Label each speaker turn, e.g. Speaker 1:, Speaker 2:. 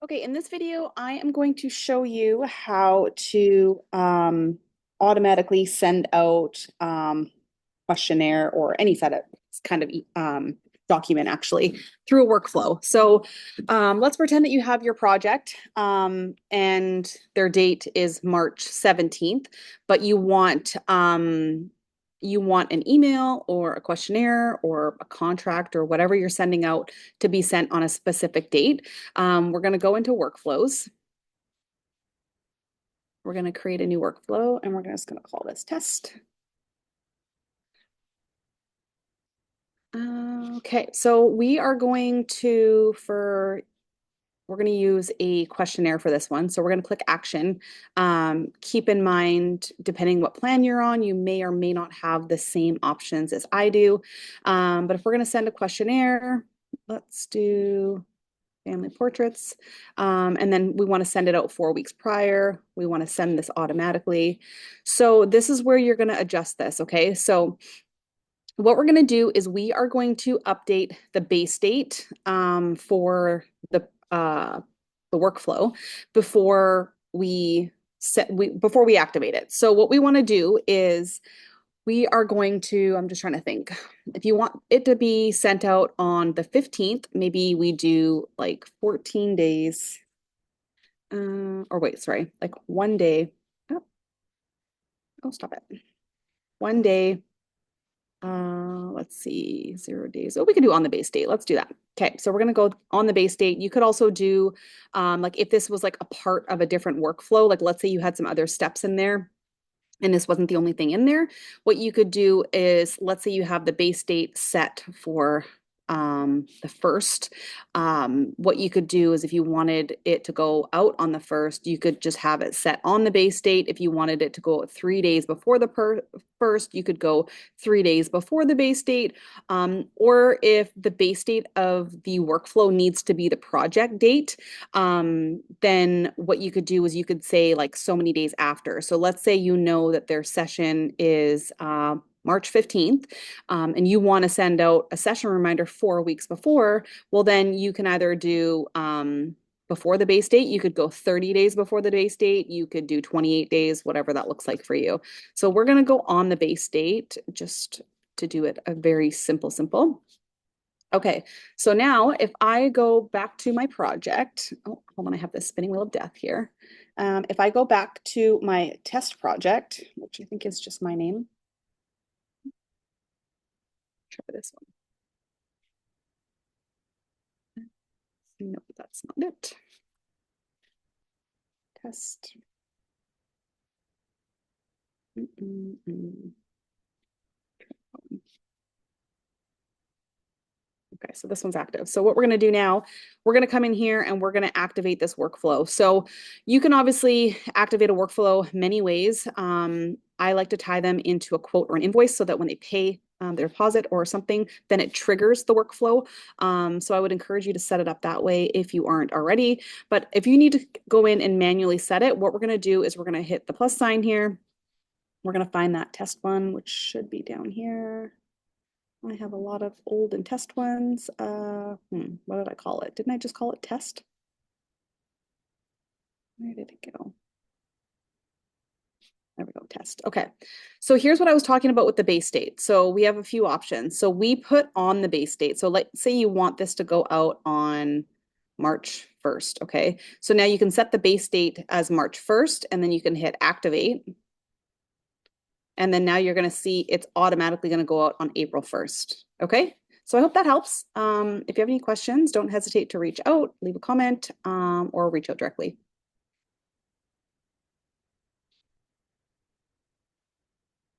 Speaker 1: Okay, in this video, I am going to show you how to automatically send out questionnaire or any set of kind of document actually through a workflow. So let's pretend that you have your project and their date is March 17th, but you want an email or a questionnaire or a contract or whatever you're sending out to be sent on a specific date. We're going to go into workflows. We're going to create a new workflow and we're just going to call this test. Okay, so we are going to, we're going to use a questionnaire for this one. So we're going to click action. Keep in mind, depending what plan you're on, you may or may not have the same options as I do. But if we're going to send a questionnaire, let's do family portraits. And then we want to send it out 4 weeks prior. We want to send this automatically. So this is where you're going to adjust this, okay? So what we're going to do is we are going to update the base date for the workflow before we before we activate it. So what we want to do is we are going to, I'm just trying to think. If you want it to be sent out on the 15th, maybe we do like 14 days. Or wait, sorry, like 1 day. Oh, stop it. 1 day. Let's see, 0 days. Oh, we can do on the base date. Let's do that. Okay, so we're gonna go on the base date. You could also do, like if this was like a part of a different workflow, like let's say you had some other steps in there and this wasn't the only thing in there, what you could do is, let's say you have the base date set for the first. What you could do is if you wanted it to go out on the first, you could just have it set on the base date. If you wanted it to go 3 days before the first, you could go 3 days before the base date. Or if the base date of the workflow needs to be the project date, then what you could do is you could say like so many days after. So let's say you know that their session is March 15th, and you want to send out a session reminder 4 weeks before, well, then you can either do before the base date, you could go 30 days before the base date, you could do 28 days, whatever that looks like for you. So we're going to go on the base date just to do it a very simple. Okay, so now if I go back to my project, oh, hold on, I have this spinning wheel of death here. If I go back to my test project, which I think is just my name, try this one. No, that's not it. Test. Okay, so this one's active. So what we're going to do now, we're going to come in here and we're going to activate this workflow. So you can obviously activate a workflow many ways. I like to tie them into a quote or an invoice so that when they pay their deposit or something, then it triggers the workflow. So I would encourage you to set it up that way if you aren't already. But if you need to go in and manually set it, what we're going to do is we're going to hit the plus sign here. We're going to find that test one, which should be down here. I have a lot of old and test ones. What did I call it? Didn't I just call it test? Where did it go? There we go, test. Okay, so here's what I was talking about with the base date. So we have a few options. So we put on the base date. So let's say you want this to go out on March 1st, okay? So now you can set the base date as March 1st, and then you can hit activate. And then now you're going to see it's automatically going to go out on April 1st. Okay, so I hope that helps. If you have any questions, don't hesitate to reach out, leave a comment, or reach out directly.